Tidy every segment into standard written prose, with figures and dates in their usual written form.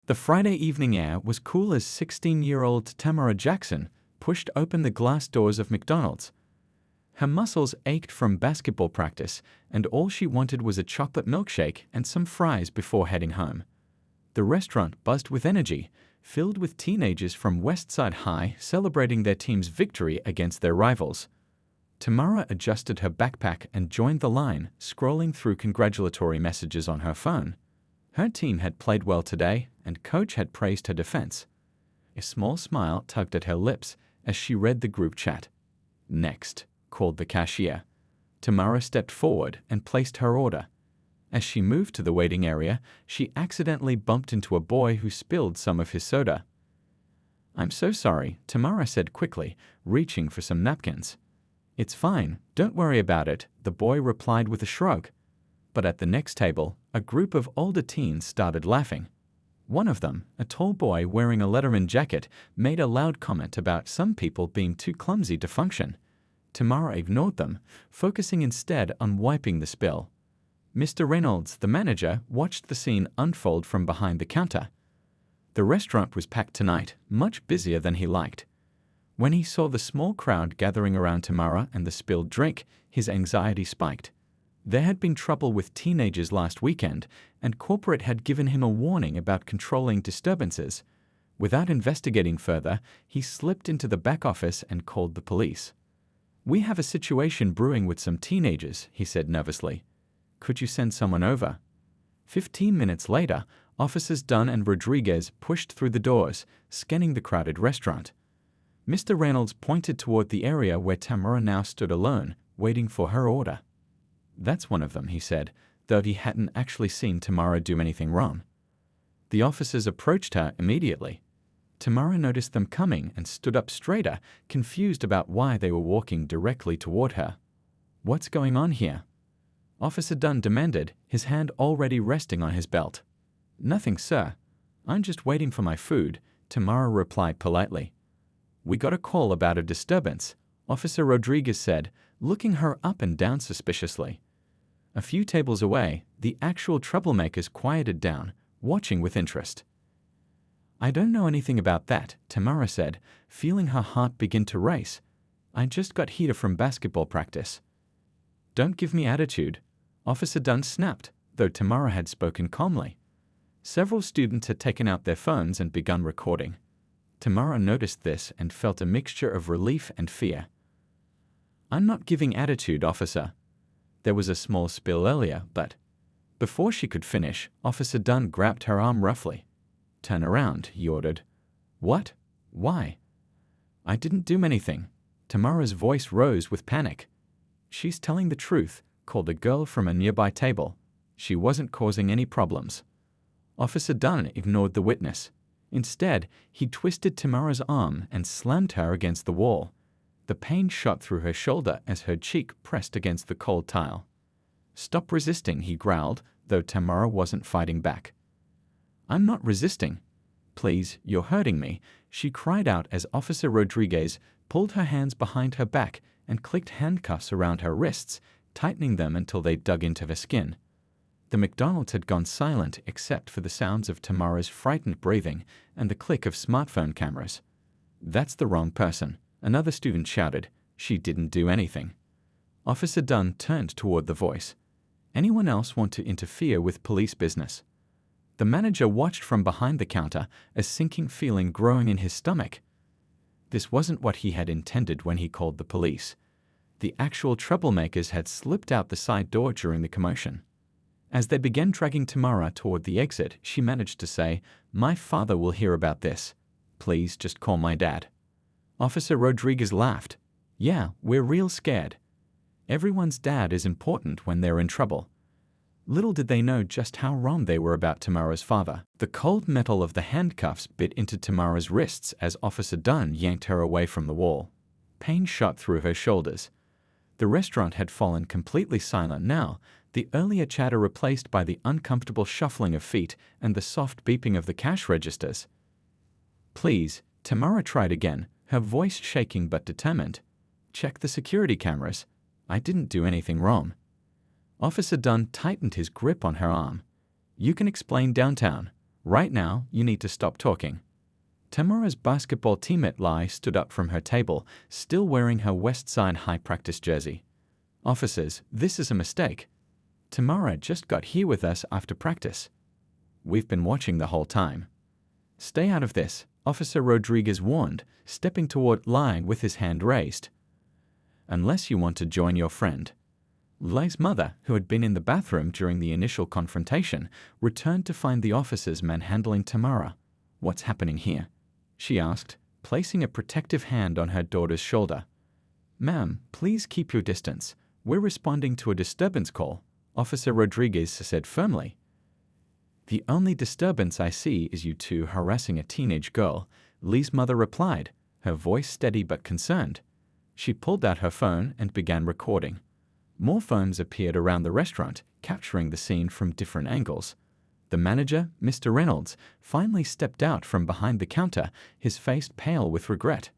The Friday evening air was cool as 16-year-old Tamara Jackson pushed open the glass doors of McDonald's. Her muscles ached from basketball practice, and all she wanted was a chocolate milkshake and some fries before heading home. The restaurant buzzed with energy, filled with teenagers from Westside High celebrating their team's victory against their rivals. Tamara adjusted her backpack and joined the line, scrolling through congratulatory messages on her phone. Her team had played well today, and coach had praised her defense. A small smile tugged at her lips as she read the group chat. "Next," called the cashier. Tamara stepped forward and placed her order. As she moved to the waiting area, she accidentally bumped into a boy who spilled some of his soda. "I'm so sorry," Tamara said quickly, reaching for some napkins. "It's fine, don't worry about it," the boy replied with a shrug. But at the next table, a group of older teens started laughing. One of them, a tall boy wearing a Letterman jacket, made a loud comment about some people being too clumsy to function. Tamara ignored them, focusing instead on wiping the spill. Mr. Reynolds, the manager, watched the scene unfold from behind the counter. The restaurant was packed tonight, much busier than he liked. When he saw the small crowd gathering around Tamara and the spilled drink, his anxiety spiked. There had been trouble with teenagers last weekend, and corporate had given him a warning about controlling disturbances. Without investigating further, he slipped into the back office and called the police. "We have a situation brewing with some teenagers," he said nervously. "Could you send someone over?" 15 minutes later, Officers Dunn and Rodriguez pushed through the doors, scanning the crowded restaurant. Mr. Reynolds pointed toward the area where Tamara now stood alone, waiting for her order. "That's one of them," he said, though he hadn't actually seen Tamara do anything wrong. The officers approached her immediately. Tamara noticed them coming and stood up straighter, confused about why they were walking directly toward her. "What's going on here?" Officer Dunn demanded, his hand already resting on his belt. "Nothing, sir. I'm just waiting for my food," Tamara replied politely. "We got a call about a disturbance," Officer Rodriguez said, looking her up and down suspiciously. A few tables away, the actual troublemakers quieted down, watching with interest. "I don't know anything about that," Tamara said, feeling her heart begin to race. "I just got here from basketball practice." "Don't give me attitude," Officer Dunn snapped, though Tamara had spoken calmly. Several students had taken out their phones and begun recording. Tamara noticed this and felt a mixture of relief and fear. "I'm not giving attitude, officer. There was a small spill earlier, but..." Before she could finish, Officer Dunn grabbed her arm roughly. "Turn around," he ordered. "What? Why?" "I didn't do anything." Tamara's voice rose with panic. "She's telling the truth," called a girl from a nearby table. "She wasn't causing any problems." Officer Dunn ignored the witness. Instead, he twisted Tamara's arm and slammed her against the wall. The pain shot through her shoulder as her cheek pressed against the cold tile. "Stop resisting," he growled, though Tamara wasn't fighting back. "I'm not resisting." "Please, you're hurting me," she cried out as Officer Rodriguez pulled her hands behind her back and clicked handcuffs around her wrists, tightening them until they dug into her skin. The McDonald's had gone silent except for the sounds of Tamara's frightened breathing and the click of smartphone cameras. "That's the wrong person," another student shouted. "She didn't do anything." Officer Dunn turned toward the voice. "Anyone else want to interfere with police business?" The manager watched from behind the counter, a sinking feeling growing in his stomach. This wasn't what he had intended when he called the police. The actual troublemakers had slipped out the side door during the commotion. As they began dragging Tamara toward the exit, she managed to say, "My father will hear about this. Please just call my dad." Officer Rodriguez laughed. "Yeah, we're real scared. Everyone's dad is important when they're in trouble." Little did they know just how wrong they were about Tamara's father. The cold metal of the handcuffs bit into Tamara's wrists as Officer Dunn yanked her away from the wall. Pain shot through her shoulders. The restaurant had fallen completely silent now, the earlier chatter replaced by the uncomfortable shuffling of feet and the soft beeping of the cash registers. "Please," Tamara tried again, her voice shaking but determined. "Check the security cameras. I didn't do anything wrong." Officer Dunn tightened his grip on her arm. "You can explain downtown. Right now, you need to stop talking. Tamara's basketball teammate Lai stood up from her table, still wearing her West Side High practice jersey. Officers, this is a mistake. Tamara just got here with us after practice. We've been watching the whole time. Stay out of this, Officer Rodriguez warned, stepping toward Lai with his hand raised. Unless you want to join your friend. Lai's mother, who had been in the bathroom during the initial confrontation, returned to find the officers manhandling Tamara. What's happening here? She asked, placing a protective hand on her daughter's shoulder. Ma'am, please keep your distance. We're responding to a disturbance call, Officer Rodriguez said firmly. The only disturbance I see is you two harassing a teenage girl, Lee's mother replied, her voice steady but concerned. She pulled out her phone and began recording. More phones appeared around the restaurant, capturing the scene from different angles. The manager, Mr. Reynolds, finally stepped out from behind the counter, his face pale with regret.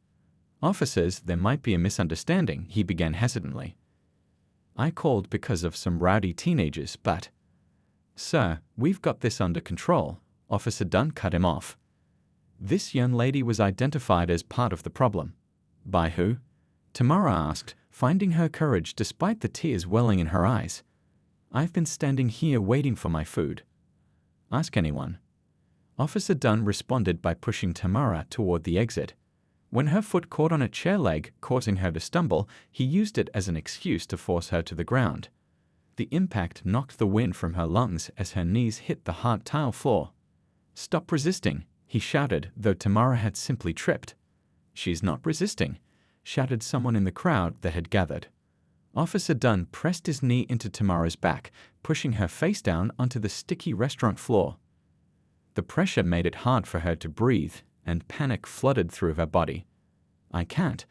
Officers, there might be a misunderstanding, he began hesitantly. I called because of some rowdy teenagers, but... Sir, we've got this under control, Officer Dunn cut him off. This young lady was identified as part of the problem. By who? Tamara asked, finding her courage despite the tears welling in her eyes. I've been standing here waiting for my food. Ask anyone. Officer Dunn responded by pushing Tamara toward the exit. When her foot caught on a chair leg, causing her to stumble, he used it as an excuse to force her to the ground. The impact knocked the wind from her lungs as her knees hit the hard tile floor. Stop resisting, he shouted, though Tamara had simply tripped. She's not resisting, shouted someone in the crowd that had gathered. Officer Dunn pressed his knee into Tamara's back, pushing her face down onto the sticky restaurant floor. The pressure made it hard for her to breathe, and panic flooded through her body. I can't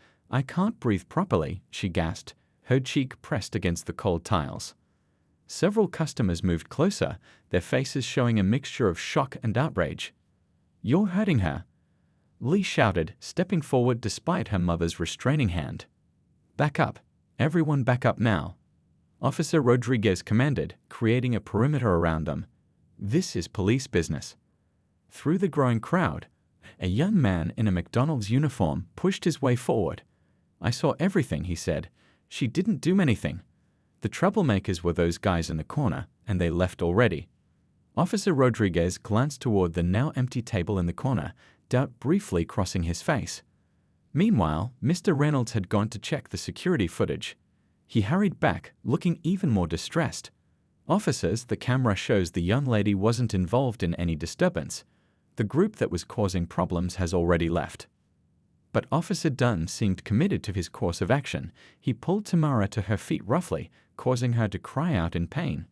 breathe properly, she gasped, her cheek pressed against the cold tiles. Several customers moved closer, their faces showing a mixture of shock and outrage. You're hurting her, Lee shouted, stepping forward despite her mother's restraining hand. Back up. Everyone back up now. Officer Rodriguez commanded, creating a perimeter around them. This is police business. Through the growing crowd, a young man in a McDonald's uniform pushed his way forward. I saw everything, he said. She didn't do anything. The troublemakers were those guys in the corner, and they left already. Officer Rodriguez glanced toward the now empty table in the corner, doubt briefly crossing his face. Meanwhile, Mr. Reynolds had gone to check the security footage. He hurried back, looking even more distressed. Officers, the camera shows the young lady wasn't involved in any disturbance. The group that was causing problems has already left. But Officer Dunn seemed committed to his course of action. He pulled Tamara to her feet roughly, causing her to cry out in pain.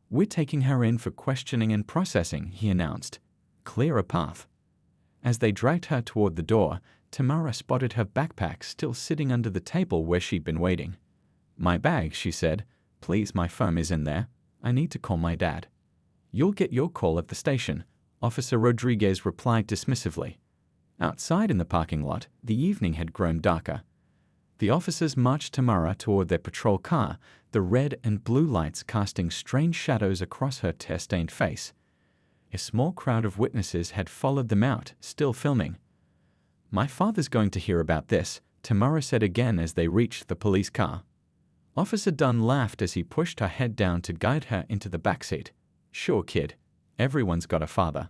We're taking her in for questioning and processing, he announced. Clear a path. As they dragged her toward the door, Tamara spotted her backpack still sitting under the table where she'd been waiting. My bag, she said. Please, my phone is in there. I need to call my dad. You'll get your call at the station, Officer Rodriguez replied dismissively. Outside in the parking lot, the evening had grown darker. The officers marched Tamara toward their patrol car, the red and blue lights casting strange shadows across her tear-stained face. A small crowd of witnesses had followed them out, still filming. My father's going to hear about this, Tamara said again as they reached the police car. Officer Dunn laughed as he pushed her head down to guide her into the backseat. Sure, kid. Everyone's got a father.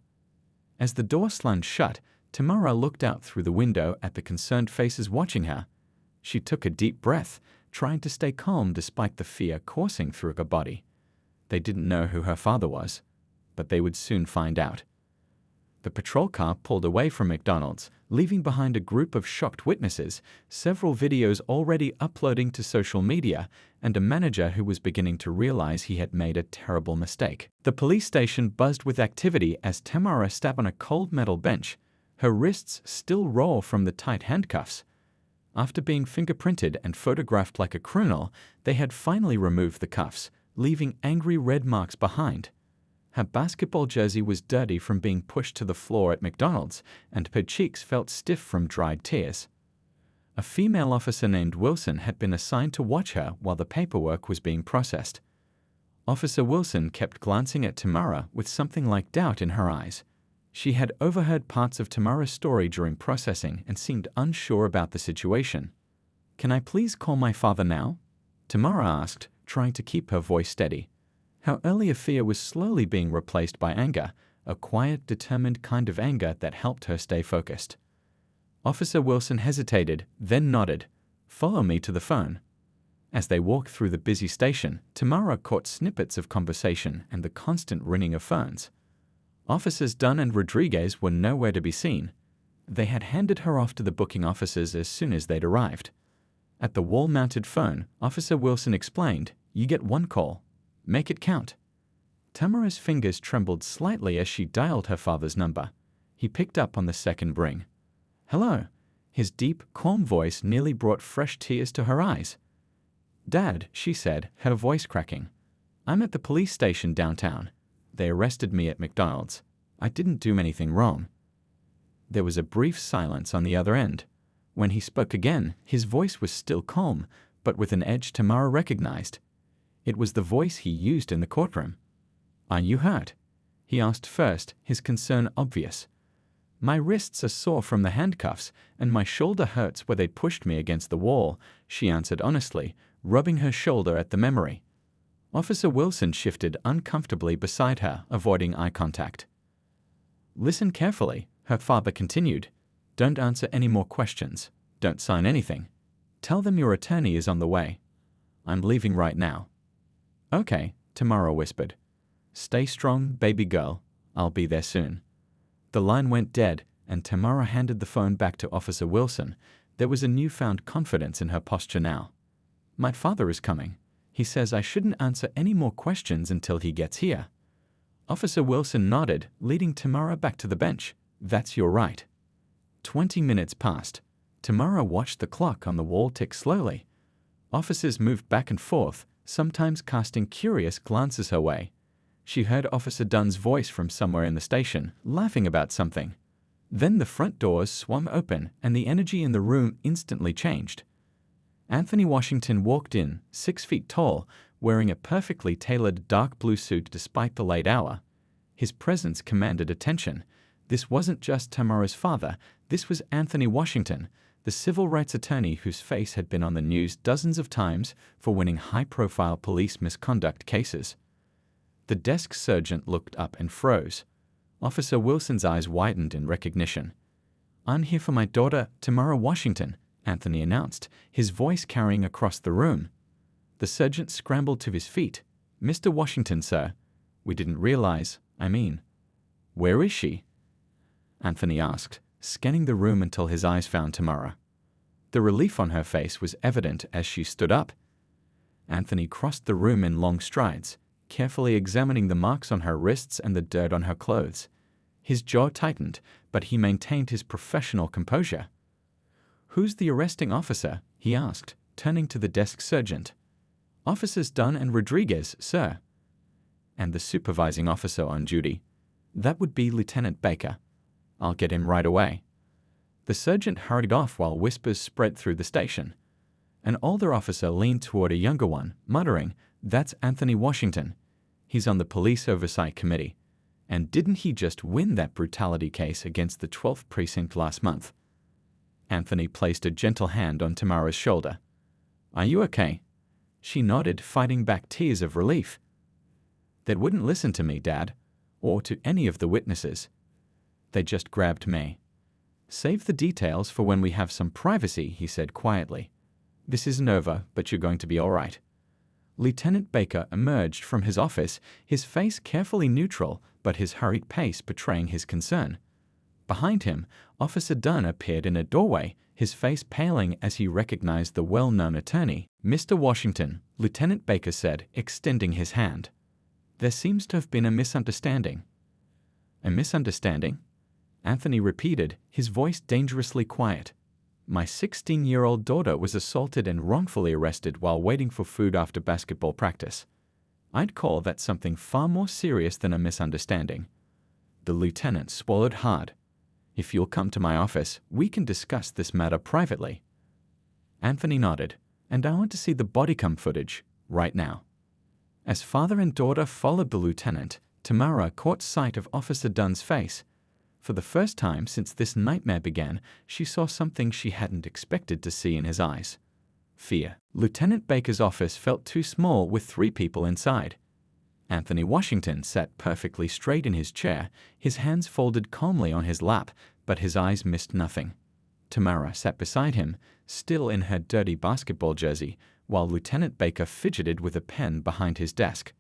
As the door slammed shut, Tamara looked out through the window at the concerned faces watching her. She took a deep breath, trying to stay calm despite the fear coursing through her body. They didn't know who her father was, but they would soon find out. The patrol car pulled away from McDonald's, leaving behind a group of shocked witnesses, several videos already uploading to social media, and a manager who was beginning to realize he had made a terrible mistake. The police station buzzed with activity as Tamara sat on a cold metal bench, her wrists still raw from the tight handcuffs. After being fingerprinted and photographed like a criminal, they had finally removed the cuffs, leaving angry red marks behind. Her basketball jersey was dirty from being pushed to the floor at McDonald's, and her cheeks felt stiff from dried tears. A female officer named Wilson had been assigned to watch her while the paperwork was being processed. Officer Wilson kept glancing at Tamara with something like doubt in her eyes. She had overheard parts of Tamara's story during processing and seemed unsure about the situation. "Can I please call my father now?" Tamara asked, trying to keep her voice steady. Her earlier fear was slowly being replaced by anger, a quiet, determined kind of anger that helped her stay focused. Officer Wilson hesitated, then nodded. "Follow me to the phone." As they walked through the busy station, Tamara caught snippets of conversation and the constant ringing of phones. Officers Dunn and Rodriguez were nowhere to be seen. They had handed her off to the booking officers as soon as they'd arrived. At the wall-mounted phone, Officer Wilson explained, "You get one call. Make it count." Tamara's fingers trembled slightly as she dialed her father's number. He picked up on the second ring. "Hello." His deep, calm voice nearly brought fresh tears to her eyes. "Dad," she said, her voice cracking. "I'm at the police station downtown. They arrested me at McDonald's. I didn't do anything wrong." There was a brief silence on the other end. When he spoke again, his voice was still calm, but with an edge Tamara recognized. It was the voice he used in the courtroom. "Are you hurt?" he asked first, his concern obvious. "My wrists are sore from the handcuffs, and my shoulder hurts where they pushed me against the wall," she answered honestly, rubbing her shoulder at the memory. Officer Wilson shifted uncomfortably beside her, avoiding eye contact. "Listen carefully," her father continued. "Don't answer any more questions. Don't sign anything. Tell them your attorney is on the way. I'm leaving right now." "Okay," Tamara whispered. "Stay strong, baby girl. I'll be there soon." The line went dead, and Tamara handed the phone back to Officer Wilson. There was a newfound confidence in her posture now. "My father is coming. He says I shouldn't answer any more questions until he gets here." Officer Wilson nodded, leading Tamara back to the bench. "That's your right." 20 minutes passed. Tamara watched the clock on the wall tick slowly. Officers moved back and forth, sometimes casting curious glances her way. She heard Officer Dunn's voice from somewhere in the station, laughing about something. Then the front doors swung open, and the energy in the room instantly changed. Anthony Washington walked in, 6 feet tall, wearing a perfectly tailored dark blue suit despite the late hour. His presence commanded attention. This wasn't just Tamara's father, this was Anthony Washington, the civil rights attorney whose face had been on the news dozens of times for winning high-profile police misconduct cases. The desk sergeant looked up and froze. Officer Wilson's eyes widened in recognition. "I'm here for my daughter, Tamara Washington," Anthony announced, his voice carrying across the room. The sergeant scrambled to his feet. "Mr. Washington, sir. We didn't realize, where is she?" Anthony asked, scanning the room until his eyes found Tamara. The relief on her face was evident as she stood up. Anthony crossed the room in long strides, carefully examining the marks on her wrists and the dirt on her clothes. His jaw tightened, but he maintained his professional composure. "Who's the arresting officer?" he asked, turning to the desk sergeant. "Officers Dunn and Rodriguez, sir." "And the supervising officer on duty?" "That would be Lieutenant Baker." "I'll get him right away." The sergeant hurried off while whispers spread through the station. An older officer leaned toward a younger one, muttering, "That's Anthony Washington. He's on the Police Oversight Committee. And didn't he just win that brutality case against the 12th Precinct last month?" Anthony placed a gentle hand on Tamara's shoulder. "Are you okay?" She nodded, fighting back tears of relief. "They wouldn't listen to me, Dad, or to any of the witnesses. They just grabbed me." "Save the details for when we have some privacy," he said quietly. "This isn't over, but you're going to be all right." Lieutenant Baker emerged from his office, his face carefully neutral, but his hurried pace betraying his concern. Behind him, Officer Dunn appeared in a doorway, his face paling as he recognized the well-known attorney. "Mr. Washington," Lieutenant Baker said, extending his hand. "There seems to have been a misunderstanding." "A misunderstanding?" Anthony repeated, his voice dangerously quiet. "My 16-year-old daughter was assaulted and wrongfully arrested while waiting for food after basketball practice. I'd call that something far more serious than a misunderstanding." The lieutenant swallowed hard. "If you'll come to my office, we can discuss this matter privately." Anthony nodded. "And I want to see the body cam footage, right now." As father and daughter followed the lieutenant, Tamara caught sight of Officer Dunn's face. For the first time since this nightmare began, she saw something she hadn't expected to see in his eyes. Fear. Lieutenant Baker's office felt too small with 3 people inside. Anthony Washington sat perfectly straight in his chair, his hands folded calmly on his lap, but his eyes missed nothing. Tamara sat beside him, still in her dirty basketball jersey, while Lieutenant Baker fidgeted with a pen behind his desk.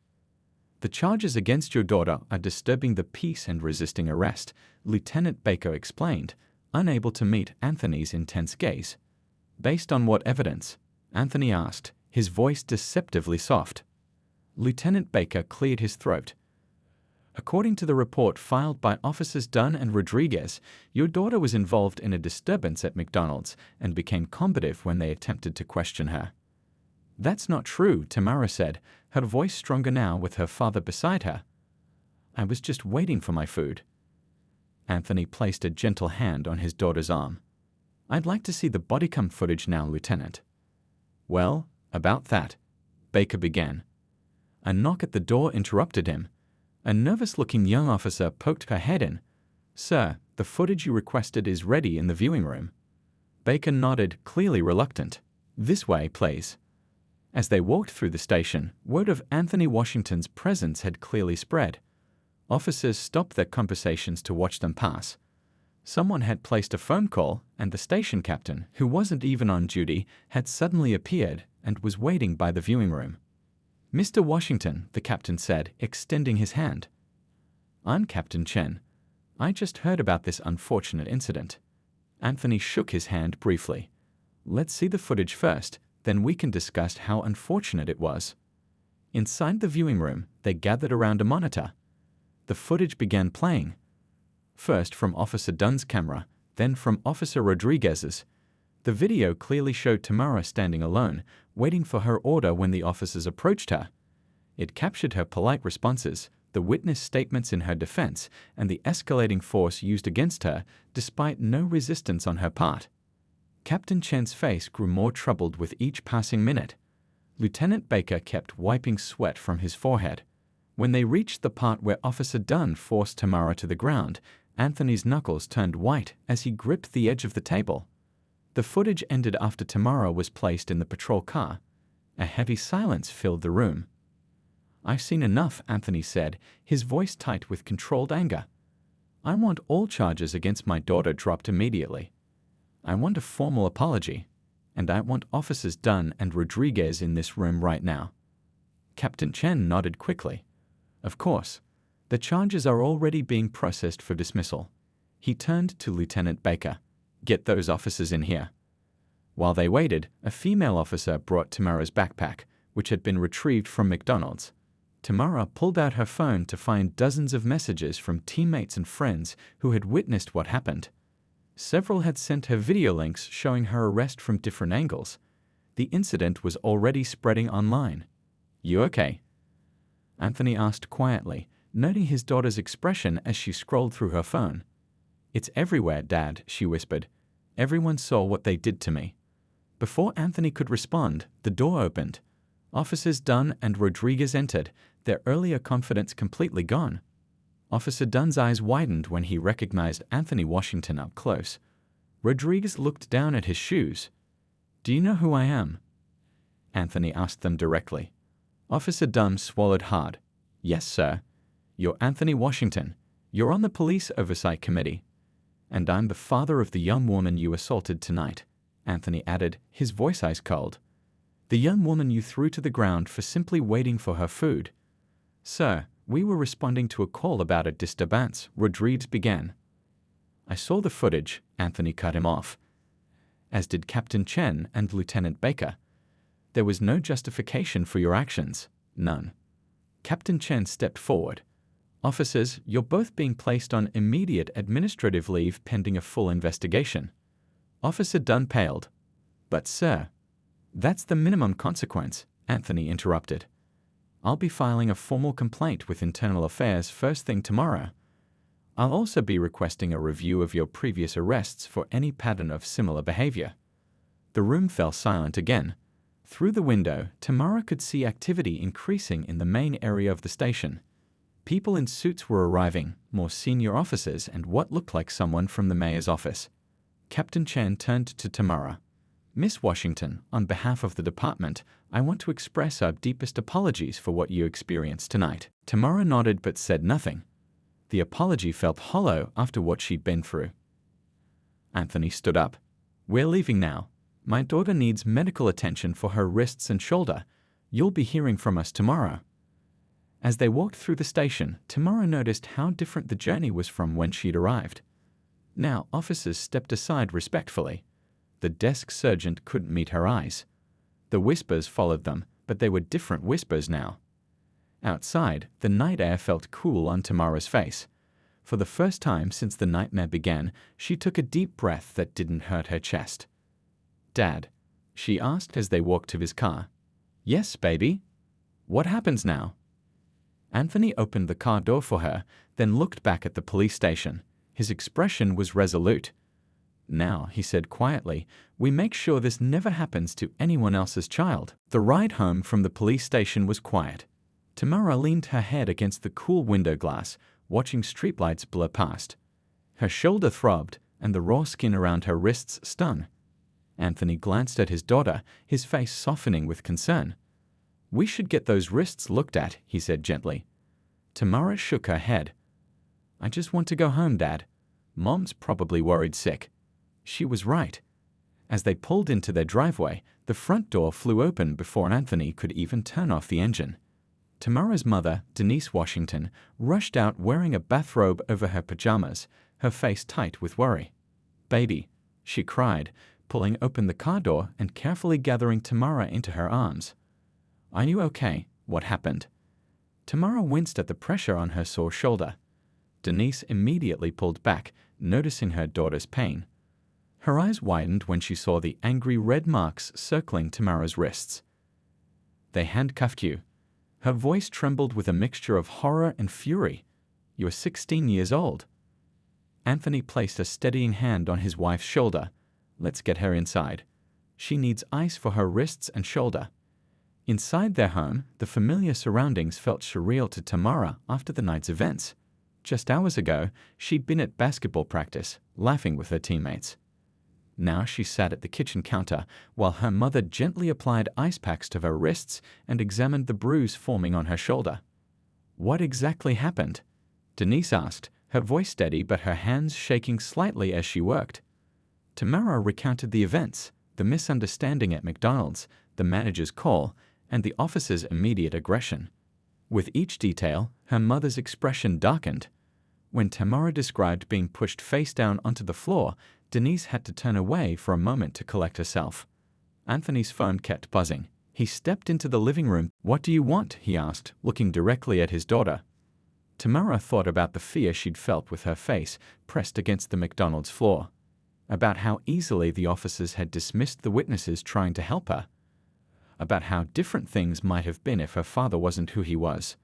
"The charges against your daughter are disturbing the peace and resisting arrest," Lieutenant Baker explained, unable to meet Anthony's intense gaze. "Based on what evidence?" Anthony asked, his voice deceptively soft. Lieutenant Baker cleared his throat. "According to the report filed by Officers Dunn and Rodriguez, your daughter was involved in a disturbance at McDonald's and became combative when they attempted to question her." "That's not true," Tamara said, her voice stronger now with her father beside her. "I was just waiting for my food." Anthony placed a gentle hand on his daughter's arm. "I'd like to see the body cam footage now, Lieutenant." "Well, about that," Baker began. A knock at the door interrupted him. A nervous-looking young officer poked her head in. "Sir, the footage you requested is ready in the viewing room." Baker nodded, clearly reluctant. "This way, please." As they walked through the station, word of Anthony Washington's presence had clearly spread. Officers stopped their conversations to watch them pass. Someone had placed a phone call, and the station captain, who wasn't even on duty, had suddenly appeared and was waiting by the viewing room. "Mr. Washington," the captain said, extending his hand. "I'm Captain Chen. I just heard about this unfortunate incident." Anthony shook his hand briefly. "Let's see the footage first, then we can discuss how unfortunate it was." Inside the viewing room, they gathered around a monitor. The footage began playing. First from Officer Dunn's camera, then from Officer Rodriguez's. The video clearly showed Tamara standing alone, waiting for her order when the officers approached her. It captured her polite responses, the witness statements in her defense, and the escalating force used against her, despite no resistance on her part. Captain Chen's face grew more troubled with each passing minute. Lieutenant Baker kept wiping sweat from his forehead. When they reached the part where Officer Dunn forced Tamara to the ground, Anthony's knuckles turned white as he gripped the edge of the table. The footage ended after Tamara was placed in the patrol car. A heavy silence filled the room. "I've seen enough," Anthony said, his voice tight with controlled anger. "I want all charges against my daughter dropped immediately. I want a formal apology, and I want Officers Dunn and Rodriguez in this room right now." Captain Chen nodded quickly. "Of course. The charges are already being processed for dismissal." He turned to Lieutenant Baker. "Get those officers in here." While they waited, a female officer brought Tamara's backpack, which had been retrieved from McDonald's. Tamara pulled out her phone to find dozens of messages from teammates and friends who had witnessed what happened. Several had sent her video links showing her arrest from different angles. The incident was already spreading online. "You okay?" Anthony asked quietly, noting his daughter's expression as she scrolled through her phone. "It's everywhere, Dad," she whispered. "Everyone saw what they did to me." Before Anthony could respond, the door opened. Officers Dunn and Rodriguez entered, their earlier confidence completely gone. Officer Dunn's eyes widened when he recognized Anthony Washington up close. Rodriguez looked down at his shoes. "Do you know who I am?" Anthony asked them directly. Officer Dunn swallowed hard. "Yes, sir. You're Anthony Washington. You're on the Police Oversight Committee. And I'm the father of the young woman you assaulted tonight," Anthony added, his voice ice cold. "The young woman you threw to the ground for simply waiting for her food." "Sir, we were responding to a call about a disturbance," Rodriguez began. "I saw the footage," Anthony cut him off. As did Captain Chen and Lieutenant Baker. "There was no justification for your actions. None." Captain Chen stepped forward. "Officers, you're both being placed on immediate administrative leave pending a full investigation." Officer Dunn paled. "But sir—" "That's the minimum consequence," Anthony interrupted. "I'll be filing a formal complaint with Internal Affairs first thing tomorrow. I'll also be requesting a review of your previous arrests for any pattern of similar behavior." The room fell silent again. Through the window, Tamara could see activity increasing in the main area of the station. People in suits were arriving, more senior officers and what looked like someone from the mayor's office. Captain Chen turned to Tamara. "Miss Washington, on behalf of the department, I want to express our deepest apologies for what you experienced tonight." Tamara nodded but said nothing. The apology felt hollow after what she'd been through. Anthony stood up. "We're leaving now. My daughter needs medical attention for her wrists and shoulder. You'll be hearing from us tomorrow." As they walked through the station, Tamara noticed how different the journey was from when she'd arrived. Now, officers stepped aside respectfully. The desk sergeant couldn't meet her eyes. The whispers followed them, but they were different whispers now. Outside, the night air felt cool on Tamara's face. For the first time since the nightmare began, she took a deep breath that didn't hurt her chest. "Dad?" she asked as they walked to his car. "Yes, baby." "What happens now?" Anthony opened the car door for her, then looked back at the police station. His expression was resolute. "Now," he said quietly, "we make sure this never happens to anyone else's child." The ride home from the police station was quiet. Tamara leaned her head against the cool window glass, watching streetlights blur past. Her shoulder throbbed, and the raw skin around her wrists stung. Anthony glanced at his daughter, his face softening with concern. "We should get those wrists looked at," he said gently. Tamara shook her head. "I just want to go home, Dad. Mom's probably worried sick." She was right. As they pulled into their driveway, the front door flew open before Anthony could even turn off the engine. Tamara's mother, Denise Washington, rushed out wearing a bathrobe over her pajamas, her face tight with worry. "Baby," she cried, pulling open the car door and carefully gathering Tamara into her arms. "Are you okay? What happened?" Tamara winced at the pressure on her sore shoulder. Denise immediately pulled back, noticing her daughter's pain. Her eyes widened when she saw the angry red marks circling Tamara's wrists. "They handcuffed you." Her voice trembled with a mixture of horror and fury. "You're 16 years old." Anthony placed a steadying hand on his wife's shoulder. "Let's get her inside. She needs ice for her wrists and shoulder." Inside their home, the familiar surroundings felt surreal to Tamara after the night's events. Just hours ago, she'd been at basketball practice, laughing with her teammates. Now she sat at the kitchen counter while her mother gently applied ice packs to her wrists and examined the bruise forming on her shoulder. "What exactly happened?" Denise asked, her voice steady but her hands shaking slightly as she worked. Tamara recounted the events, the misunderstanding at McDonald's, the manager's call, and the officer's immediate aggression. With each detail, her mother's expression darkened. When Tamara described being pushed face down onto the floor, Denise had to turn away for a moment to collect herself. Anthony's phone kept buzzing. He stepped into the living room. "What do you want?" he asked, looking directly at his daughter. Tamara thought about the fear she'd felt with her face pressed against the McDonald's floor, about how easily the officers had dismissed the witnesses trying to help her, about how different things might have been if her father wasn't who he was.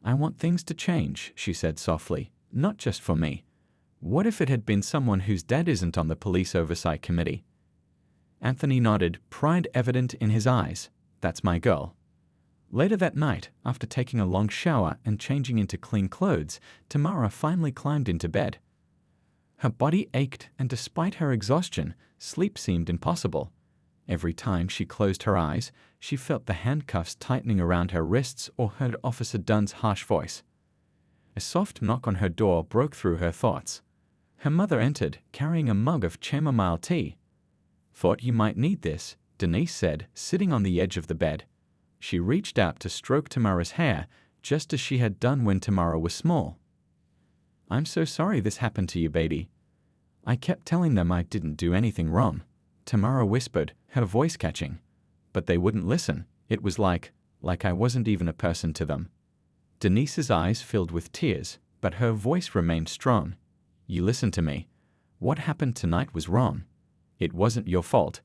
"I want things to change," she said softly, "not just for me. What if it had been someone whose dad isn't on the police oversight committee?" Anthony nodded, pride evident in his eyes. "That's my girl." Later that night, after taking a long shower and changing into clean clothes, Tamara finally climbed into bed. Her body ached, and despite her exhaustion, sleep seemed impossible. Every time she closed her eyes, she felt the handcuffs tightening around her wrists or heard Officer Dunn's harsh voice. A soft knock on her door broke through her thoughts. Her mother entered, carrying a mug of chamomile tea. "Thought you might need this," Denise said, sitting on the edge of the bed. She reached out to stroke Tamara's hair, just as she had done when Tamara was small. "I'm so sorry this happened to you, baby." "I kept telling them I didn't do anything wrong," Tamara whispered, her voice catching. "But they wouldn't listen. It was like I wasn't even a person to them." Denise's eyes filled with tears, but her voice remained strong. "You listen to me. What happened tonight was wrong. It wasn't your fault.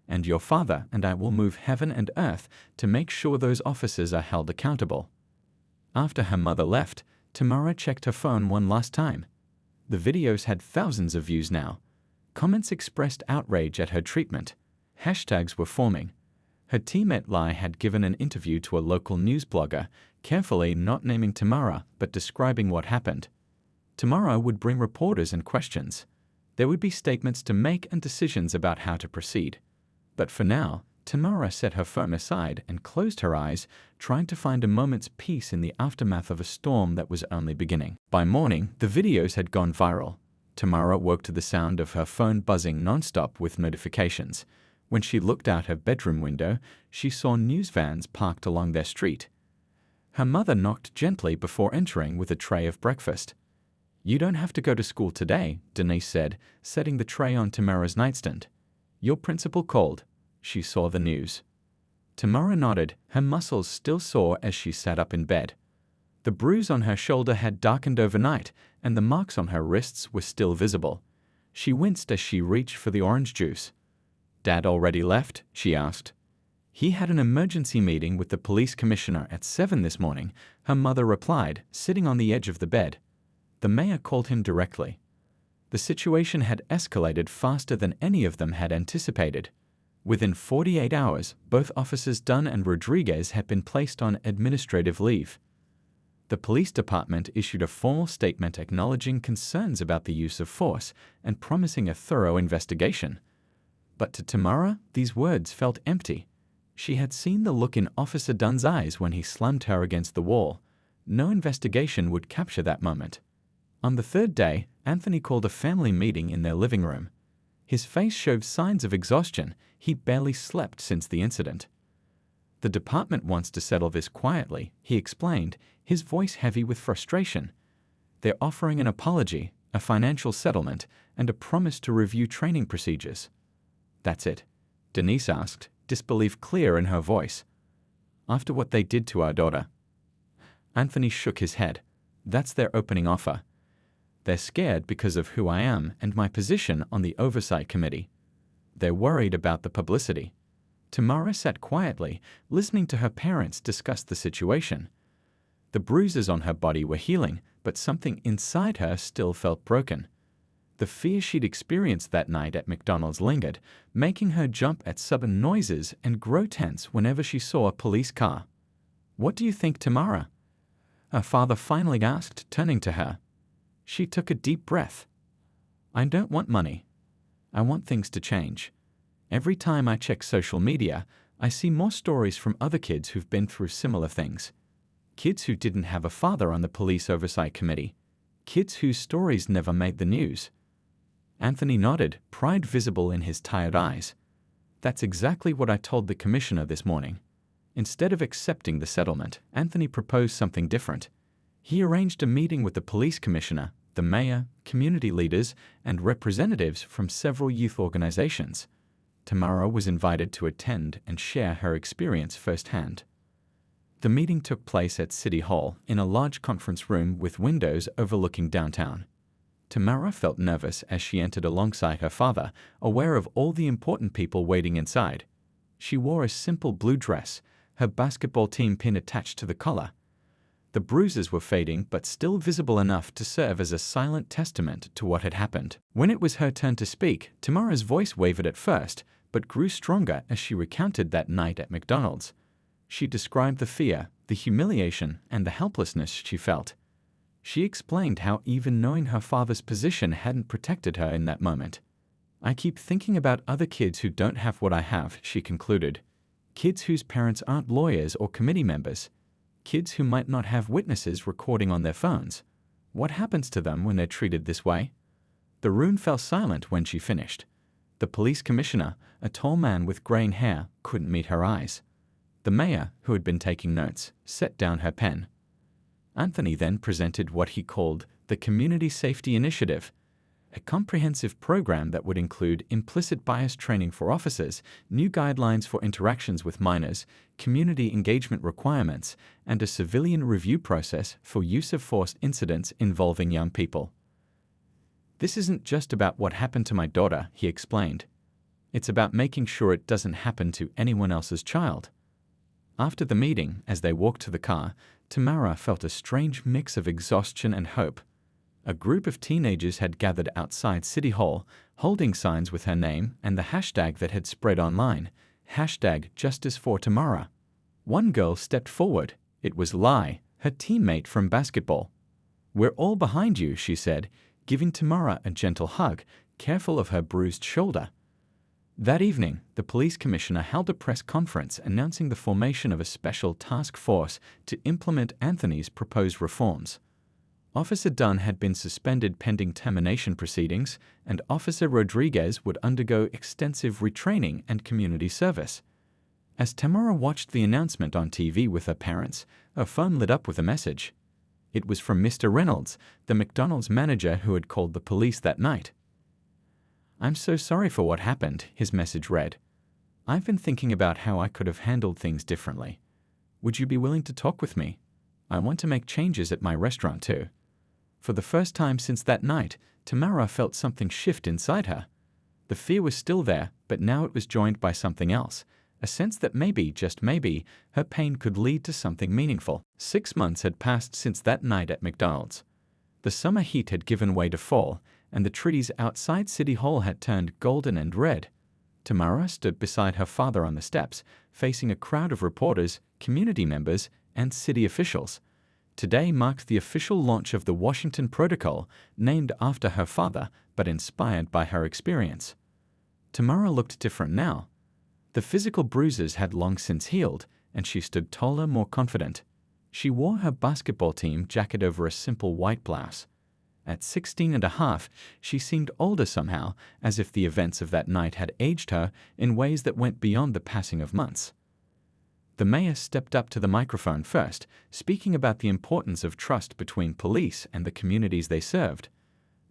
And your father and I will move heaven and earth to make sure those officers are held accountable." After her mother left, Tamara checked her phone one last time. The videos had thousands of views now. Comments expressed outrage at her treatment. Hashtags were forming. Her teammate Lai had given an interview to a local news blogger, carefully not naming Tamara but describing what happened. Tomorrow would bring reporters and questions. There would be statements to make and decisions about how to proceed. But for now, Tamara set her phone aside and closed her eyes, trying to find a moment's peace in the aftermath of a storm that was only beginning. By morning, the videos had gone viral. Tamara woke to the sound of her phone buzzing non-stop with notifications. When she looked out her bedroom window, she saw news vans parked along their street. Her mother knocked gently before entering with a tray of breakfast. "You don't have to go to school today," Denise said, setting the tray on Tamara's nightstand. "Your principal called." She saw the news. Tamara nodded, her muscles still sore as she sat up in bed. The bruise on her shoulder had darkened overnight, and the marks on her wrists were still visible. She winced as she reached for the orange juice. "Dad already left?" she asked. "He had an emergency meeting with the police commissioner at 7 this morning," her mother replied, sitting on the edge of the bed. The mayor called him directly. The situation had escalated faster than any of them had anticipated. Within 48 hours, both officers Dunn and Rodriguez had been placed on administrative leave. The police department issued a formal statement acknowledging concerns about the use of force and promising a thorough investigation. But to Tamara, these words felt empty. She had seen the look in Officer Dunn's eyes when he slammed her against the wall. No investigation would capture that moment. On the third day, Anthony called a family meeting in their living room. His face showed signs of exhaustion. He barely slept since the incident. "The department wants to settle this quietly," he explained, his voice heavy with frustration. "They're offering an apology, a financial settlement, and a promise to review training procedures." "That's it?" Denise asked, disbelief clear in her voice. "After what they did to our daughter." Anthony shook his head. "That's their opening offer. They're scared because of who I am and my position on the oversight committee. They're worried about the publicity." Tamara sat quietly, listening to her parents discuss the situation. The bruises on her body were healing, but something inside her still felt broken. The fear she'd experienced that night at McDonald's lingered, making her jump at sudden noises and grow tense whenever she saw a police car. "What do you think, Tamara?" her father finally asked, turning to her. She took a deep breath. "I don't want money. I want things to change. Every time I check social media, I see more stories from other kids who've been through similar things. Kids who didn't have a father on the police oversight committee. Kids whose stories never made the news." Anthony nodded, pride visible in his tired eyes. "That's exactly what I told the commissioner this morning." Instead of accepting the settlement, Anthony proposed something different. He arranged a meeting with the police commissioner, the mayor, community leaders, and representatives from several youth organizations. Tamara was invited to attend and share her experience firsthand. The meeting took place at City Hall in a large conference room with windows overlooking downtown. Tamara felt nervous as she entered alongside her father, aware of all the important people waiting inside. She wore a simple blue dress, her basketball team pin attached to the collar. The bruises were fading but still visible enough to serve as a silent testament to what had happened. When it was her turn to speak, Tamara's voice wavered at first, but grew stronger as she recounted that night at McDonald's. She described the fear, the humiliation, and the helplessness she felt. She explained how even knowing her father's position hadn't protected her in that moment. "I keep thinking about other kids who don't have what I have," she concluded. "Kids whose parents aren't lawyers or committee members. Kids who might not have witnesses recording on their phones. What happens to them when they're treated this way?" The room fell silent when she finished. The police commissioner, a tall man with graying hair, couldn't meet her eyes. The mayor, who had been taking notes, set down her pen. Anthony then presented what he called the Community Safety Initiative, a comprehensive program that would include implicit bias training for officers, new guidelines for interactions with minors, community engagement requirements, and a civilian review process for use of force incidents involving young people. "This isn't just about what happened to my daughter," he explained. "It's about making sure it doesn't happen to anyone else's child." After the meeting, as they walked to the car, Tamara felt a strange mix of exhaustion and hope. A group of teenagers had gathered outside City Hall, holding signs with her name and the hashtag that had spread online, #JusticeForTamara. One girl stepped forward, It was Lai, her teammate from basketball. "We're all behind you," she said, giving Tamara a gentle hug, careful of her bruised shoulder. That evening, the police commissioner held a press conference announcing the formation of a special task force to implement Anthony's proposed reforms. Officer Dunn had been suspended pending termination proceedings, and Officer Rodriguez would undergo extensive retraining and community service. As Tamara watched the announcement on TV with her parents, her phone lit up with a message. It was from Mr. Reynolds, the McDonald's manager who had called the police that night. "I'm so sorry for what happened," his message read. "I've been thinking about how I could have handled things differently. Would you be willing to talk with me? I want to make changes at my restaurant too." For the first time since that night, Tamara felt something shift inside her. The fear was still there, but now it was joined by something else, a sense that maybe, just maybe, her pain could lead to something meaningful. 6 months had passed since that night at McDonald's. The summer heat had given way to fall, and the trees outside City Hall had turned golden and red. Tamara stood beside her father on the steps, facing a crowd of reporters, community members, and city officials. Today marked the official launch of the Washington Protocol, named after her father, but inspired by her experience. Tamara looked different now. The physical bruises had long since healed, and she stood taller, more confident. She wore her basketball team jacket over a simple white blouse. At 16 and a half, she seemed older somehow, as if the events of that night had aged her in ways that went beyond the passing of months. The mayor stepped up to the microphone first, speaking about the importance of trust between police and the communities they served.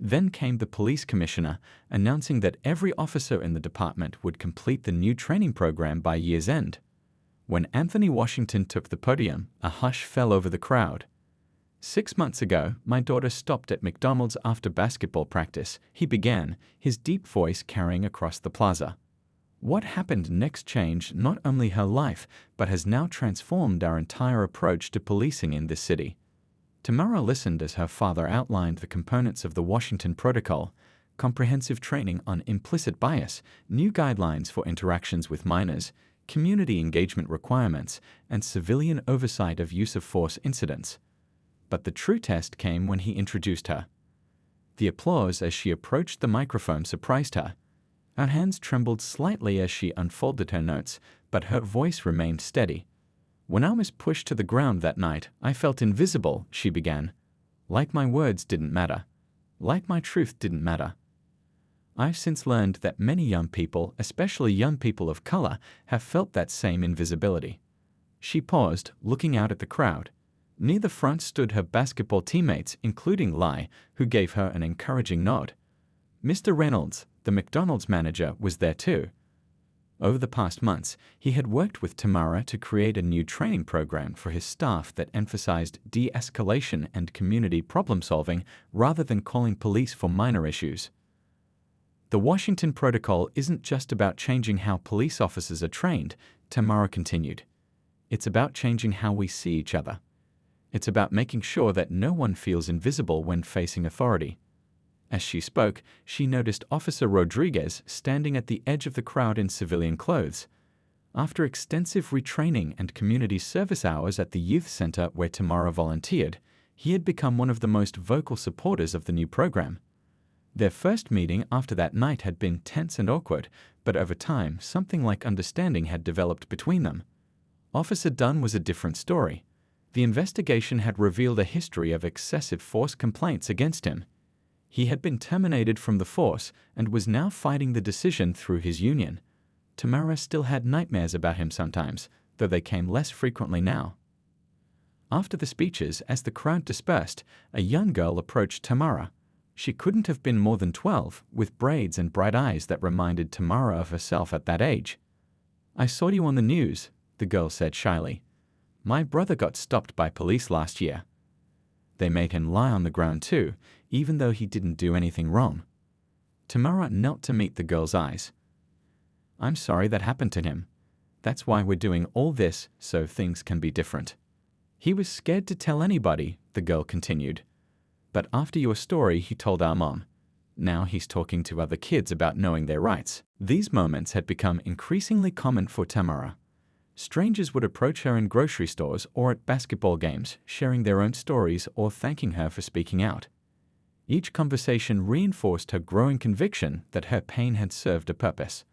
Then came the police commissioner, announcing that every officer in the department would complete the new training program by year's end. When Anthony Washington took the podium, a hush fell over the crowd. "6 months ago, my daughter stopped at McDonald's after basketball practice," he began, his deep voice carrying across the plaza. What happened next changed not only her life, but has now transformed our entire approach to policing in this city. Tamara listened as her father outlined the components of the Washington Protocol: comprehensive training on implicit bias, new guidelines for interactions with minors, community engagement requirements, and civilian oversight of use-of-force incidents. But the true test came when he introduced her. The applause as she approached the microphone surprised her. Her hands trembled slightly as she unfolded her notes, but her voice remained steady. "When I was pushed to the ground that night, I felt invisible," she began. "Like my words didn't matter. Like my truth didn't matter. I've since learned that many young people, especially young people of color, have felt that same invisibility." She paused, looking out at the crowd. Near the front stood her basketball teammates, including Lai, who gave her an encouraging nod. Mr. Reynolds, the McDonald's manager, was there too. Over the past months, he had worked with Tamara to create a new training program for his staff that emphasized de-escalation and community problem-solving rather than calling police for minor issues. "The Washington Protocol isn't just about changing how police officers are trained," Tamara continued. "It's about changing how we see each other. It's about making sure that no one feels invisible when facing authority." As she spoke, she noticed Officer Rodriguez standing at the edge of the crowd in civilian clothes. After extensive retraining and community service hours at the youth center where Tamara volunteered, he had become one of the most vocal supporters of the new program. Their first meeting after that night had been tense and awkward, but over time, something like understanding had developed between them. Officer Dunn was a different story. The investigation had revealed a history of excessive force complaints against him. He had been terminated from the force and was now fighting the decision through his union. Tamara still had nightmares about him sometimes, though they came less frequently now. After the speeches, as the crowd dispersed, a young girl approached Tamara. She couldn't have been more than 12, with braids and bright eyes that reminded Tamara of herself at that age. "I saw you on the news," the girl said shyly. "My brother got stopped by police last year. They made him lie on the ground too, even though he didn't do anything wrong." Tamara knelt to meet the girl's eyes. "I'm sorry that happened to him. That's why we're doing all this, so things can be different. He was scared to tell anybody," the girl continued. "But after your story, he told our mom. Now he's talking to other kids about knowing their rights." These moments had become increasingly common for Tamara. Strangers would approach her in grocery stores or at basketball games, sharing their own stories or thanking her for speaking out. Each conversation reinforced her growing conviction that her pain had served a purpose.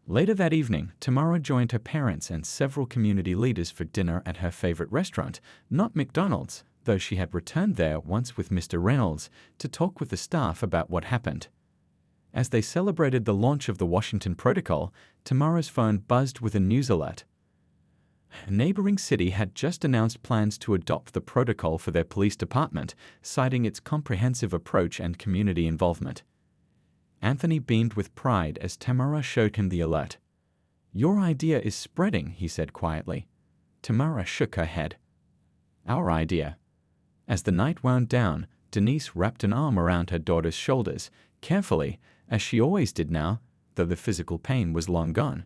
Later that evening, Tamara joined her parents and several community leaders for dinner at her favorite restaurant, not McDonald's, though she had returned there once with Mr. Reynolds to talk with the staff about what happened. As they celebrated the launch of the Washington Protocol, Tamara's phone buzzed with a news alert. A neighboring city had just announced plans to adopt the protocol for their police department, citing its comprehensive approach and community involvement. Anthony beamed with pride as Tamara showed him the alert. "Your idea is spreading," he said quietly. Tamara shook her head. "Our idea." As the night wound down, Denise wrapped an arm around her daughter's shoulders, carefully, as she always did now, though the physical pain was long gone.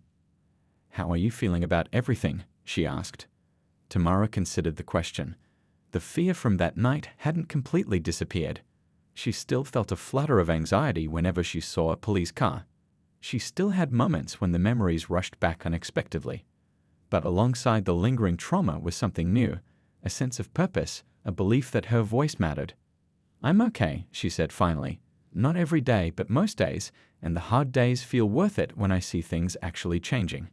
"How are you feeling about everything?" she asked. Tamara considered the question. The fear from that night hadn't completely disappeared. She still felt a flutter of anxiety whenever she saw a police car. She still had moments when the memories rushed back unexpectedly. But alongside the lingering trauma was something new, a sense of purpose, a belief that her voice mattered. "I'm okay," she said finally. "Not every day, but most days, and the hard days feel worth it when I see things actually changing."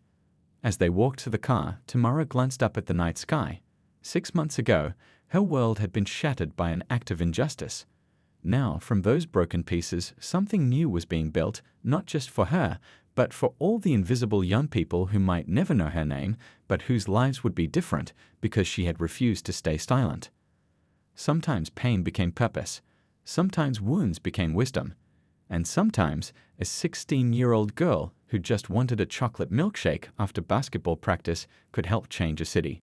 As they walked to the car, Tamara glanced up at the night sky. 6 months ago, her world had been shattered by an act of injustice. Now, from those broken pieces, something new was being built, not just for her, but for all the invisible young people who might never know her name, but whose lives would be different because she had refused to stay silent. Sometimes pain became purpose, sometimes wounds became wisdom, and sometimes a 16-year-old girl who just wanted a chocolate milkshake after basketball practice could help change a city.